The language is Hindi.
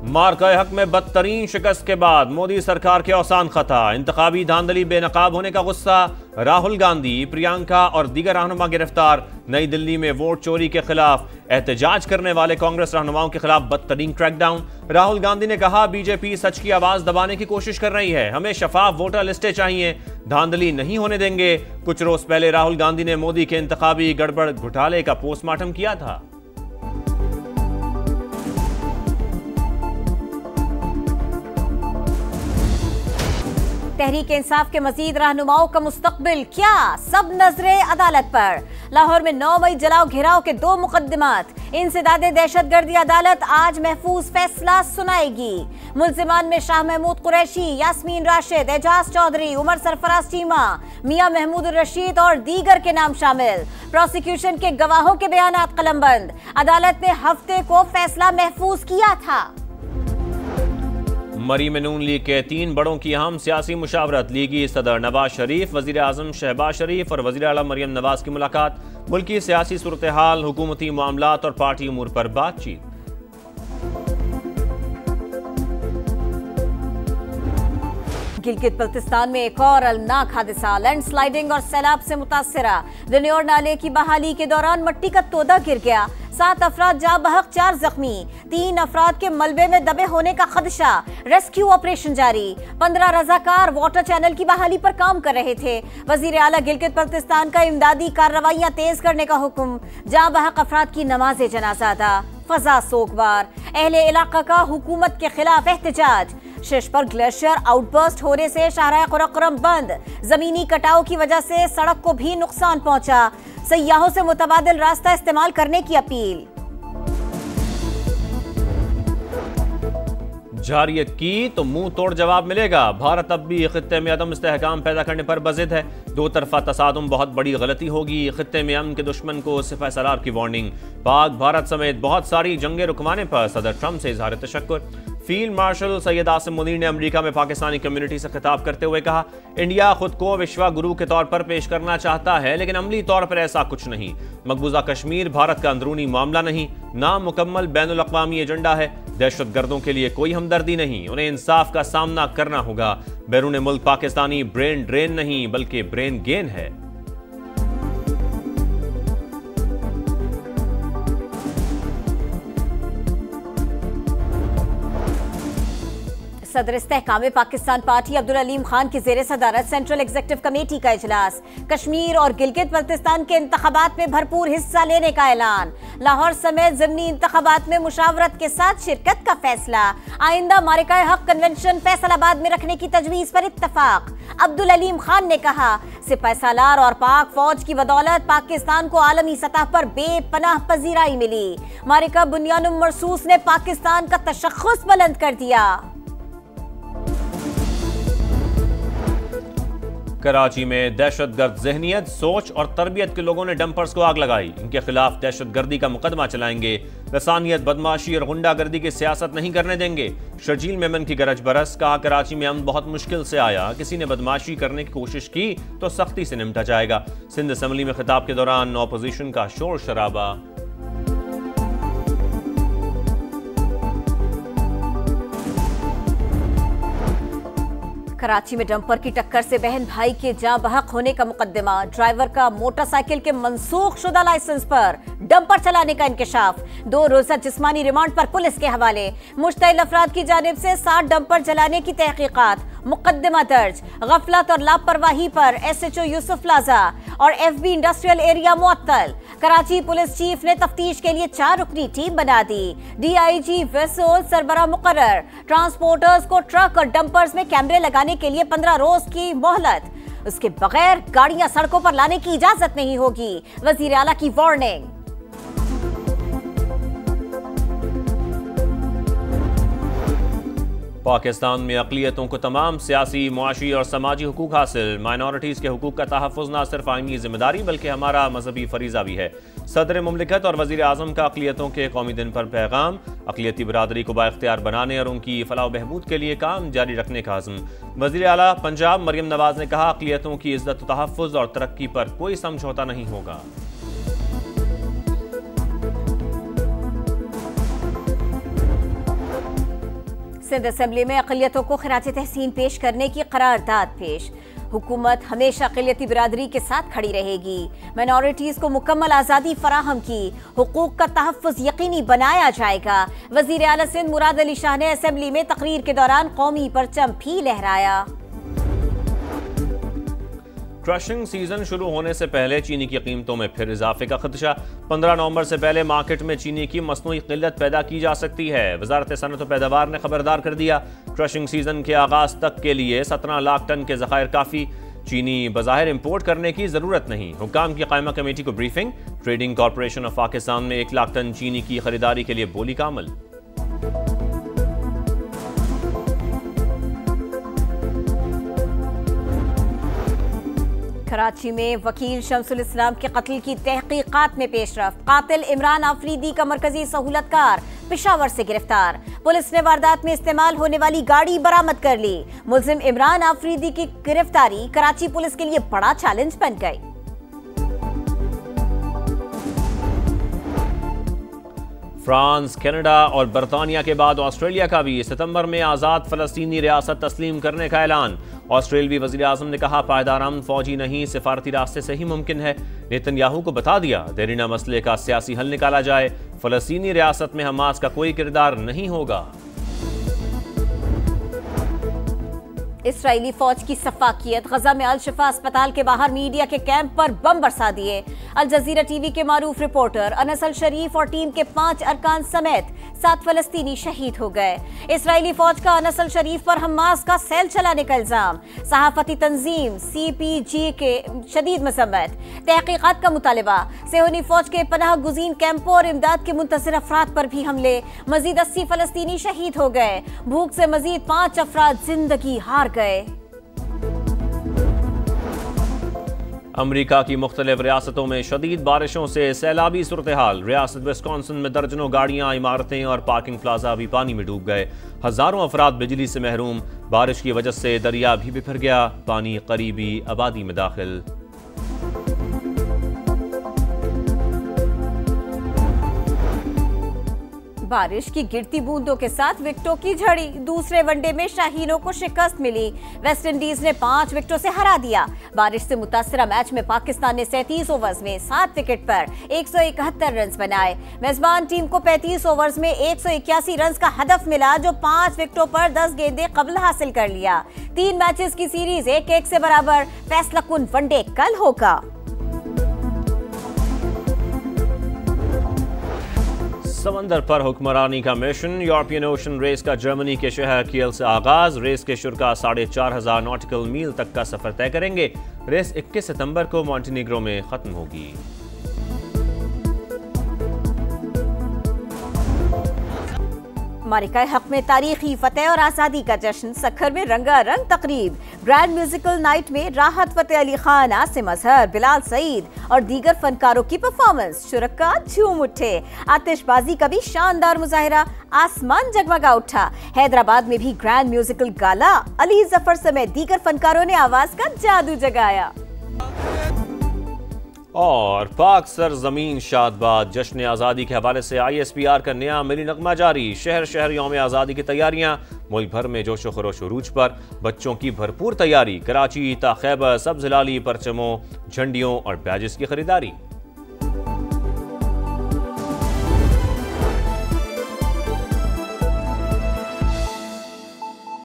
मार्का हक में बदतरीन शिकस्त के बाद मोदी सरकार के औसान खता। इंतखाबी धांधली बेनकाब होने का गुस्सा। राहुल गांधी, प्रियंका और दीगर रहनुमा गिरफ्तार। नई दिल्ली में वोट चोरी के खिलाफ एहतजाज करने वाले कांग्रेस रहनुमाओं के खिलाफ बदतरीन क्रैकडाउन। राहुल गांधी ने कहा, बीजेपी सच की आवाज दबाने की कोशिश कर रही है, हमें शफाफ वोटर लिस्टें चाहिए, धांधली नहीं होने देंगे। कुछ रोज पहले राहुल गांधी ने मोदी के इंतखाबी गड़बड़ घोटाले का पोस्टमार्टम किया था। तहरीक इंसाफ के मजीद रहनुमाओं का मुस्तकबिल क्या, सब नजरें अदालत पर। लाहौर में 9 मई जलाओ घेराव के 2 मुकदमात। इंसदादे दहशतगर्दी अदालत आज महफूज फैसला सुनाएगी। मुल्जिमान में शाह महमूद कुरैशी, यास्मीन राशिद, एजाज चौधरी, उमर सरफराज चीमा, मियां महमूद रशीद और दीगर के नाम शामिल। प्रोसिक्यूशन के गवाहों के बयानात कलमबंद। अदालत ने हफ्ते को फैसला महफूज किया था। मरी में नून लीग के 3 बड़ों की अहम सियासी मुशावरत। लीगी सदर नवाज शरीफ, वजीर आजम शहबाज शरीफ और वजीर आला मरियम नवाज की मुलाकात। मुल्की सियासी सूरत हाल, हुकूमती मामलात और पार्टी उमूर पर बातचीत। गिलगित बल्तिस्तान में एक और अलनाक हादसा। लैंडस्लाइडिंग और सैलाब से मुतासरा दिन्योर नाले की बहाली के दौरान मट्टी का तोदा गिर गया। 7 अफराद जा बहक, 4 जख्मी। 3 अफराद के मलबे में दबे होने का खदशा। रेस्क्यू ऑपरेशन जारी। 15 रजाकार वाटर चैनल की बहाली पर काम कर रहे थे। वजीर आला गिलगित बल्तिस्तान का इमदादी कार्रवाइयां तेज करने का हुक्म। जा बहक अफराद की नमाज जनाजा अदा। फजा सोगवार। अहले इलाका का हुकूमत के खिलाफ एहतजाज। शीश पर ग्लेशियर आउटबर्स्ट होने से शाहराह कुरक्करम बंद। जमीनी कटाव की वजह से सड़क को भी नुकसान पहुंचा। सयाहों से मुतबादिल रास्ता इस्तेमाल करने की अपील। जारियत की तो मुंह तोड़ जवाब मिलेगा। भारत अब भी खित्ते में अदम इस्तेहकाम पैदा करने पर बजिद है। 2 तरफा तसादुम बहुत बड़ी गलती होगी। खित्ते में अमन के दुश्मन को सिपह सलार की वार्निंग। पाक भारत समेत बहुत सारी जंगें रुकवाने पर सदर ट्रंप से इजहार तशक्कुर। फील्ड मार्शल सैयद आसिम मुनीर ने अमेरिका में पाकिस्तानी कम्युनिटी से खिताब करते हुए कहा, इंडिया खुद को विश्वा गुरु के तौर पर पेश करना चाहता है, लेकिन अमली तौर पर ऐसा कुछ नहीं। मकबूजा कश्मीर भारत का अंदरूनी मामला नहीं, नामुकम्मल बैनुल अक़वामी एजेंडा है। दहशतगर्दों के लिए कोई हमदर्दी नहीं, उन्हें इंसाफ का सामना करना होगा। बैरून मुल्क पाकिस्तानी ब्रेन ड्रेन नहीं बल्कि ब्रेन गेन है। सदर इस्तेहकाम पाकिस्तान पार्टी अब्दुल अलीम खान की ज़ेर सदारत सेंट्रल एग्जीक्यूटिव कमेटी का इजलास। कश्मीर और गिलगित बल्तिस्तान के इंतखाबात में भरपूर हिस्सा लेने का ऐलान। लाहौर समेत ज़िमनी इंतखाबात में मुशावरत के साथ शिरकत का फैसला। आइंदा मारिका हक कन्वेंशन फैसलाबाद में रखने की तजवीज़ पर इत्तफाक। अब्दुल अलीम खान ने कहा, सिपह सालार और पाक फौज की बदौलत पाकिस्तान को आलमी सतह पर बेपनाह पजीराई मिली। मारिका बुनियानुम मरसूस ने पाकिस्तान का तशख्खुस बुलंद कर दिया। कराची में दहशतगर्द ज़हनियत, सोच और तरबियत के लोगों ने डंपर्स को आग लगाई। इनके खिलाफ दहशतगर्दी का मुकदमा चलाएंगे। लसानियत, बदमाशी और गुंडागर्दी की सियासत नहीं करने देंगे। शर्जील मेमन की गरज बरस। कहा, कराची में अमन बहुत मुश्किल से आया, किसी ने बदमाशी करने की कोशिश की तो सख्ती से निपटा जाएगा। सिंध असम्बली में खिताब के दौरान अपोजिशन का शोर शराबा। कराची में डंपर की टक्कर से बहन भाई के जाँ बहक होने का मुकदमा। ड्राइवर का मोटरसाइकिल के मनसूख शुदा लाइसेंस पर डंपर चलाने का इंकशाफ। 2 रोजा जिस्मानी रिमांड पर पुलिस के हवाले। मुश्तइल अफराद की जानिब से 60 डंपर चलाने की तहकीकात। मुकदमा दर्ज। गफलत और लापरवाही पर SHO यूसुफ प्लाजा और FB इंडस्ट्रियल एरिया मुअत्तल। कराची पुलिस चीफ ने तफ्तीश के लिए 4 रुकनी टीम बना दी। DIG वेसोल सरबरा मुकर्रर। ट्रांसपोर्टर्स को ट्रक और डंपर्स में कैमरे लगाने के लिए 15 रोज की मोहलत। उसके बगैर गाड़ियां सड़कों पर लाने की इजाजत नहीं होगी। वजीर आला की वार्निंग। पाकिस्तान में अक़लियतों को तमाम सियासी, मुआशी और समाजी हुकूक हासिल। माइनॉरिटीज़ के हुकूक का तहफ़्फ़ुज़ न सिर्फ आईनी जिम्मेदारी बल्कि हमारा मजहबी फरीज़ा भी है। सदर मुमलिकत और वज़ीर आज़म का अक़लियतों के कौमी दिन पर पैगाम। अक़लियती बरादरी को बाइख्तियार बनाने और उनकी फलाह बहबूद के लिए काम जारी रखने का अज़्म। वज़ीर आला पंजाब मरियम नवाज ने कहा, अक़लियतों की इज़्ज़त, तहफ़्फ़ुज़ और तरक्की पर कोई समझौता नहीं होगा। सिंध असेंबली में अक़लियतों को खिराज तहसीन पेश करने की करारदाद पेश। हुकूमत हमेशा अक़लियती बिरादरी के साथ खड़ी रहेगी। माइनॉरिटीज को मुकम्मल आज़ादी फराहम की, हुकूक का तहफ़्फ़ुज़ यकीनी बनाया जाएगा। वज़ीर आला सिंध मुराद अली शाह ने असेंबली में तकरीर के दौरान कौमी परचम भी लहराया। क्रशिंग सीजन शुरू होने से पहले चीनी की कीमतों में फिर इजाफे का खदशा। 15 नवंबर से पहले मार्केट में चीनी की मसनूई किल्लत पैदा की जा सकती है। वजारत सनअत व पैदावार ने खबरदार कर दिया, क्रशिंग सीजन के आगाज तक के लिए 17 लाख टन के ज़खायर काफ़ी। चीनी बज़ाहिर इंपोर्ट करने की ज़रूरत नहीं। हुक्काम की कायमा कमेटी को briefing. Trading corporation of Pakistan में 1 लाख टन चीनी की खरीदारी के लिए बोली का अमल। कराची में वकील शमसुल इस्लाम के कत्ल की तहकीकात में पेशरफ्त। कातिल इमरान आफरीदी का मरकजी सहूलतकार पेशावर से गिरफ्तार। पुलिस ने वारदात में इस्तेमाल होने वाली गाड़ी बरामद कर ली। मुल्जिम इमरान आफरीदी की गिरफ्तारी कराची पुलिस के लिए बड़ा चैलेंज बन गई। फ्रांस, कनाडा और बरतानिया के बाद ऑस्ट्रेलिया का भी सितंबर में आज़ाद फ़लस्तीनी रियासत तस्लीम करने का ऐलान। ऑस्ट्रेलवी वज़ीर आज़म ने कहा, पायदार अमन फौजी नहीं सिफारती रास्ते से ही मुमकिन है। नेतन्याहू को बता दिया, देरीना मसले का सियासी हल निकाला जाए। फ़लस्तीनी रियासत में हमास का कोई किरदार नहीं होगा। इसराइली फौज की सफाकियत। गजा में अल शिफा अस्पताल के बाहर मीडिया के कैंप पर बम बरसा दिए। अल जजीरा टीवी के मारूफ रिपोर्टर अनस अल शरीफ और टीम के 5 अरकान समेत 7 फलस्तीनी शहीद हो गए। इसराइली फौज का अनस अल शरीफ पर हमास का सेल चलाने का इल्जाम। सहाफती तंजीम CPG के शदीद मसम्मत। तहकीकात का मुतालबा। सेहूनी फौज के पनाह गुज़ीन कैंपों और इमदाद के मुंतज़िर अफराद पर भी हमले। मजीद 80 फलस्तीनी शहीद हो गए। भूख से मजीद 5 अफराद जिंदगी हार गए। अमरीका की मुख्तलिफ रियासतों में शदीद बारिशों से सैलाबी सूरत हाल। रियासत विस्कॉन्सिन में दर्जनों गाड़ियां, इमारतें और पार्किंग प्लाजा भी पानी में डूब गए। हजारों अफराद बिजली से महरूम। बारिश की वजह से दरिया भी बिखर गया। पानी करीबी आबादी में दाखिल। बारिश की गिरती बूंदों के साथ विकेटों की झड़ी। दूसरे वनडे में शाहीनों को शिकस्त मिली। वेस्ट इंडीज ने 5 विकेटों से हरा दिया। बारिश से मुतासरा मैच में पाकिस्तान ने 37 ओवर्स में 7 विकेट पर 171 रन बनाए। मेजबान टीम को 35 ओवर्स में 181 रन का हदफ मिला, जो 5 विकेटों पर 10 गेंदें कबल हासिल कर लिया। 3 मैचेस की सीरीज 1-1 से बराबर। फैसलाकुन वनडे कल होगा। समंदर पर हुक्मरानी का मिशन। यूरोपियन ओशन रेस का जर्मनी के शहर कियल से आगाज। रेस के शुरा 4500 नॉटिकल मील तक का सफर तय करेंगे। रेस 21 सितंबर को मॉन्टेनीग्रो में खत्म होगी। अमेरिका हक में तारीखी फतेह और आज़ादी का जश्न। सखर में रंगारंग तकरीब। ग्रैंड म्यूजिकल नाइट में राहत फतेह अली खान, आसिम अजहर, बिलाल सईद और दीगर फनकारों की परफॉर्मेंस। शुरका झूम उठे। आतिशबाजी का भी शानदार मुजाहिरा। आसमान जगमगा उठा। हैदराबाद में भी ग्रैंड म्यूजिकल गाला। अली जफर समेत दीगर फनकारों ने आवाज का जादू जगाया। और पाक सरजमीन शादबाद। जश्न आज़ादी के हवाले से ISPR का नया मिनी नगमा जारी। शहर शहर यौम आज़ादी की तैयारियां। मुल्क भर में जोशो खरोश उरूज पर। बच्चों की भरपूर तैयारी। कराची ता खैबर सब्ज़ लाली परचमों, झंडियों और बैजेस की खरीदारी।